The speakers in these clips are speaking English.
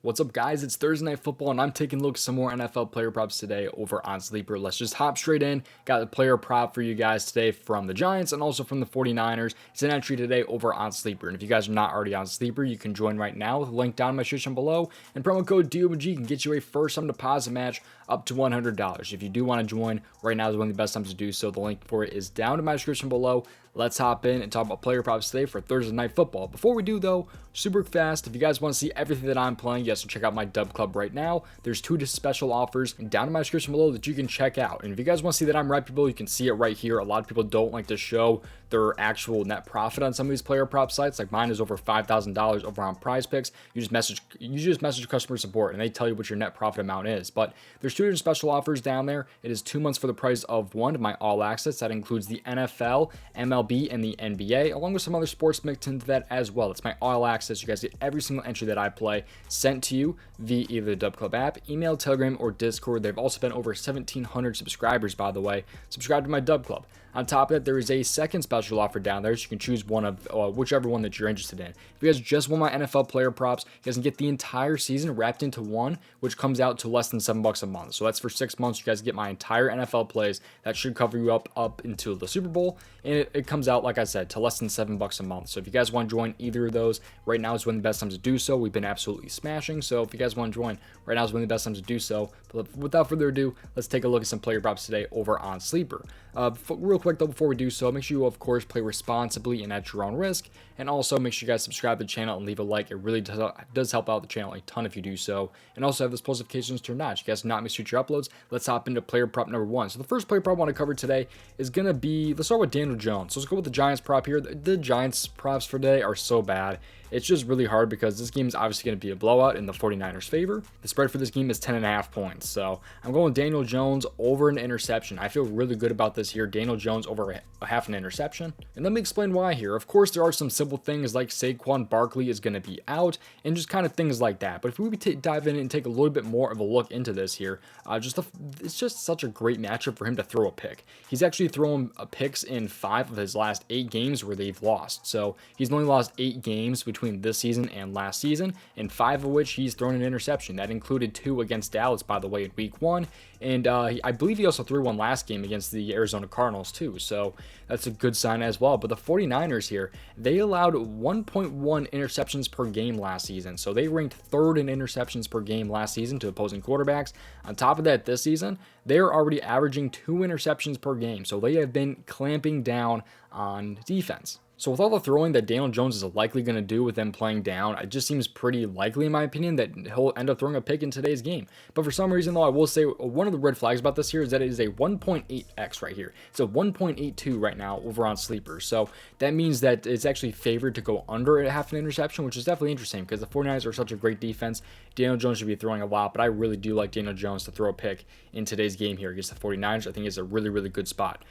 What's up, guys? It's Thursday Night Football, and I'm taking a look at some more NFL player props today over on Sleeper. Let's just hop straight in. Got a player prop for you guys today from the Giants and also from the 49ers. It's an entry today over on Sleeper, and if you guys are not already on Sleeper, you can join right now with a link down in my description below, and promo code DOMG can get you a first-time deposit match up to $100. If you do want to join, right now is one of the best times to do so. The link for it is down in my description below. Let's hop in and talk about player props today for Thursday Night Football. Before we do, though, super fast, if you guys want to see everything that I'm playing, yes, check out my Dub Club right now. There's two special offers down in my description below that you can check out. And if you guys want to see that I'm reputable, you can see it right here. A lot of people don't like to show their actual net profit on some of these player prop sites. Like mine is over $5,000 over on prizepicks. You just message customer support and they tell you what your net profit amount is. But there's two different special offers down there. It is 2 months for the price of one of my all access. That includes the NFL, MLB, and the NBA, along with some other sports mixed into that as well. It's my all access. You guys get every single entry that I play sent to you via either the Dub Club app, email, Telegram, or Discord. They've also been over 1,700 subscribers, by the way. Subscribe to my Dub Club. On top of that, there is a second special offer down there, so you can choose one of whichever one that you're interested in. If you guys just want my NFL player props, you guys can get the entire season wrapped into one, which comes out to less than $7 a month. So that's for 6 months. You guys get my entire NFL plays. That should cover you up into the Super Bowl, and it comes out, like I said, to less than $7 a month. So if you guys want to join either of those, right now is one of the best times to do so. We've been absolutely smashing. So if you guys want to join, right now is one of the best times to do so. But without further ado, let's take a look at some player props today over on Sleeper. Real quick though, before we do so, make sure you of course play responsibly and at your own risk, and also make sure you guys subscribe to the channel and leave a like. It really does help out the channel a ton if you do so, and also have those post notifications turned on so you guys do not miss future uploads. Let's hop into player prop number one. So the first player prop I want to cover today is gonna be, let's start with Daniel Jones. So let's go with the Giants prop here. The Giants props for today are so bad. It's just really hard because this game is obviously going to be a blowout in the 49ers' favor. The spread for this game is 10.5 points. So I'm going with Daniel Jones over an interception. I feel really good about this here. Daniel Jones over a half an interception. And let me explain why here. Of course, there are some simple things like Saquon Barkley is going to be out and just kind of things like that. But if we dive in and take a little bit more of a look into this here, it's just such a great matchup for him to throw a pick. He's actually thrown picks in 5 of his last 8 games where they've lost. So he's only lost 8 games between this season and last season, and 5 of which he's thrown an interception. That included 2 against Dallas, by the way, in week 1, and I believe he also threw one last game against the Arizona Cardinals too, so that's a good sign as well. But the 49ers here, they allowed 1.1 interceptions per game last season, so they ranked 3rd in interceptions per game last season to opposing quarterbacks. On top of that, this season, they're already averaging 2 interceptions per game, so they have been clamping down on defense. So with all the throwing that Daniel Jones is likely going to do with them playing down, it just seems pretty likely in my opinion that he'll end up throwing a pick in today's game. But for some reason though, I will say one of the red flags about this here is that it is a 1.8x right here. It's a 1.82 right now over on Sleeper. So that means that it's actually favored to go under a half an interception, which is definitely interesting because the 49ers are such a great defense. Daniel Jones should be throwing a lot, but I really do like Daniel Jones to throw a pick in today's game here against the 49ers. I think it's a really, really good spot.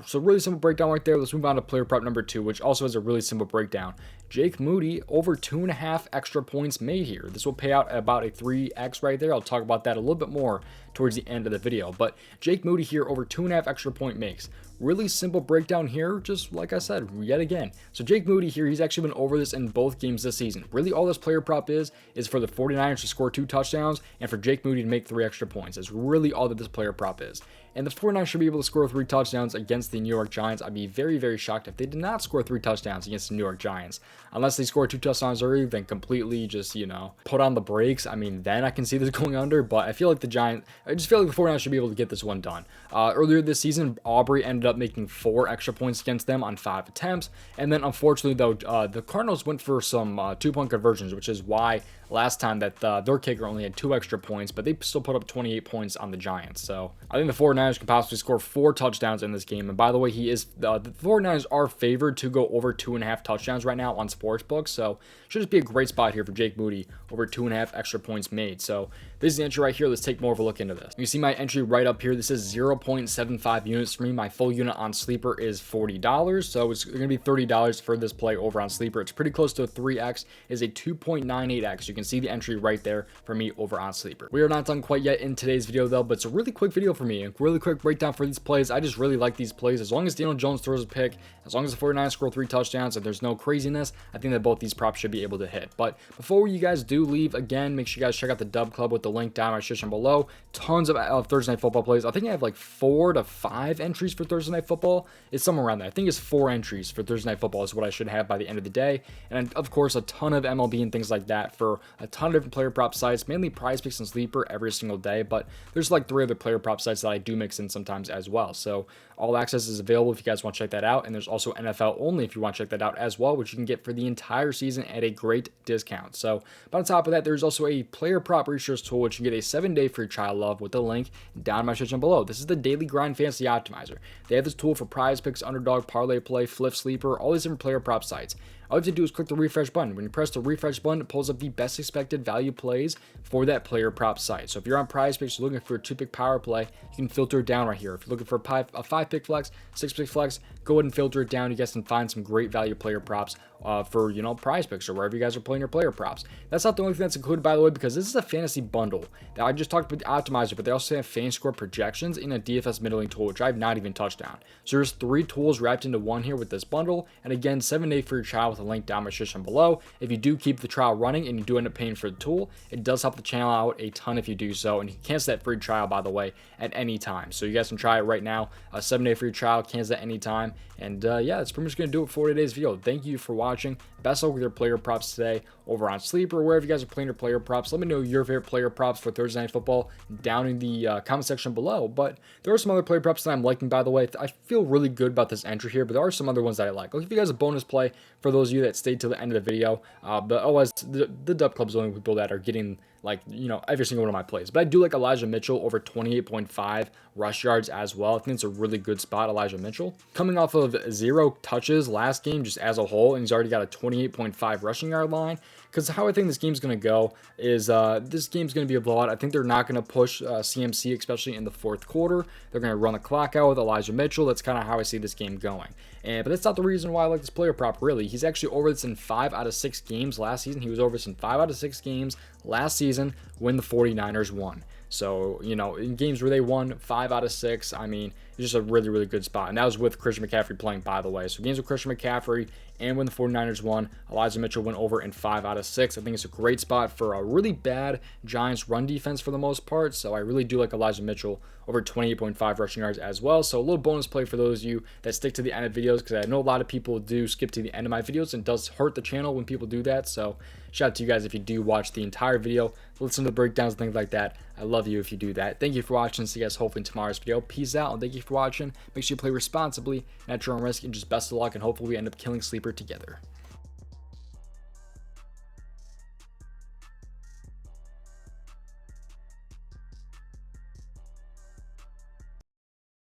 So really simple breakdown right there. Let's move on to player prop number 2, which also has a really simple breakdown. Jake Moody over 2.5 extra points made here. This will pay out about a 3x right there. I'll talk about that a little bit more towards the end of the video. But Jake Moody here over 2.5 extra point makes. Really simple breakdown here, just like I said, yet again. So Jake Moody here, he's actually been over this in both games this season. Really all this player prop is for the 49ers to score 2 touchdowns and for Jake Moody to make 3 extra points. That's really all that this player prop is. And the 49ers should be able to score 3 touchdowns against the New York Giants. I'd be very, very shocked if they did not score 3 touchdowns against the New York Giants. Unless they score 2 touchdowns early, then completely just, put on the brakes. I mean, then I can see this going under, but I just feel like the 49ers should be able to get this one done. Earlier this season, Aubrey ended up making 4 extra points against them on 5 attempts. And then unfortunately though, the Cardinals went for some 2-point conversions, which is why last time that their kicker only had 2 extra points, but they still put up 28 points on the Giants. So I think the 49ers can possibly score 4 touchdowns in this game. And by the way, the 49ers are favored to go over 2.5 touchdowns right now on sportsbooks. So should just be a great spot here for Jake Moody over 2.5 extra points made. So this is the entry right here. Let's take more of a look into this. You see my entry right up here. This is 0.75 units for me. My full unit on Sleeper is $40. So it's going to be $30 for this play over on Sleeper. It's pretty close to a 3x. Is a 2.98x. You can see the entry right there for me over on Sleeper. We are not done quite yet in today's video though, but it's a really quick video for me. A really quick breakdown for these plays. I just really like these plays. As long as Daniel Jones throws a pick, as long as the 49ers score 3 touchdowns and there's no craziness, I think that both these props should be able to hit. But before you guys do leave, again, make sure you guys check out the Dub Club with the link down in my description below. Tons of Thursday Night Football plays. I think I have like 4 to 5 entries for Thursday Night Football. It's somewhere around there. I think it's 4 entries for Thursday Night Football is what I should have by the end of the day. And of course, a ton of MLB and things like that for a ton of different player prop sites, mainly PrizePicks and Sleeper every single day. But there's like 3 other player prop sites that I do mix in sometimes as well. So all access is available if you guys want to check that out. And there's also NFL only if you want to check that out as well, which you can get for the entire season at a great discount. So, but on top of that, there's also a player prop research tool, which you can get a 7-day free trial of with the link down in my description below. This is the Daily Grind Fantasy Optimizer. They have this tool for PrizePicks, Underdog, Parlay Play, Flip, Sleeper, all these different player prop sites. All you have to do is click the refresh button. When you press the refresh button, it pulls up the best expected value plays for that player prop site. So if you're on PrizePicks, you're looking for a 2-pick power play, you can filter it down right here. If you're looking for a 5-pick flex, 6-pick flex, go ahead and filter it down. You guys can find some great value player props for, you know, PrizePicks or wherever you guys are playing your player props. That's not the only thing that's included, by the way, because this is a fantasy bundle that I just talked about the optimizer, but they also have fan score projections in a DFS middling tool, which I have not even touched on. So there's 3 tools wrapped into one here with this bundle. And again, 7-day free trial with a link down in my description below. If you do keep the trial running and you do end up paying for the tool, it does help the channel out a ton if you do so. And you can cancel that free trial, by the way, at any time. So you guys can try it right now. A 7-day free trial, cancel at any time. And yeah, that's pretty much going to do it for today's video. Thank you for watching. Best of luck with your player props today over on Sleeper or wherever you guys are playing your player props. Let me know your favorite player props for Thursday Night Football down in the comment section below. But there are some other player props that I'm liking, by the way. I feel really good about this entry here, but there are some other ones that I like. I'll give you guys a bonus play for those of you that stayed till the end of the video. But otherwise, the Dub Club's the only people that are getting, like, you know, every single one of my plays. But I do like Elijah Mitchell over 28.5 rush yards as well. I think it's a really good spot, Elijah Mitchell. Coming off of 0 touches last game just as a whole, and he's already got a 28.5 rushing yard line. Because how I think this game's going to go is this game's going to be a blowout. I think they're not going to push CMC, especially in the 4th quarter. They're going to run the clock out with Elijah Mitchell. That's kind of how I see this game going. But that's not the reason why I like this player prop, really. He's actually over this in 5 out of 6 games last season. He was over this in 5 out of 6 games last season when the 49ers won. So, you know, in games where they won 5 out of 6, I mean, it's just a really, really good spot. And that was with Christian McCaffrey playing, by the way. So games with Christian McCaffrey and when the 49ers won, Elijah Mitchell went over in 5 out of 6. I think it's a great spot for a really bad Giants run defense for the most part. So I really do like Elijah Mitchell over 28.5 rushing yards as well. So a little bonus play for those of you that stick to the end of videos, because I know a lot of people do skip to the end of my videos, and it does hurt the channel when people do that. So shout out to you guys if you do watch the entire video, listen to the breakdowns and things like that. I love you if you do that. Thank you for watching. See you guys hopefully in tomorrow's video. Peace out, and thank you for watching. Make sure you play responsibly and at your own risk, and just best of luck, and hopefully we end up killing Sleeper together.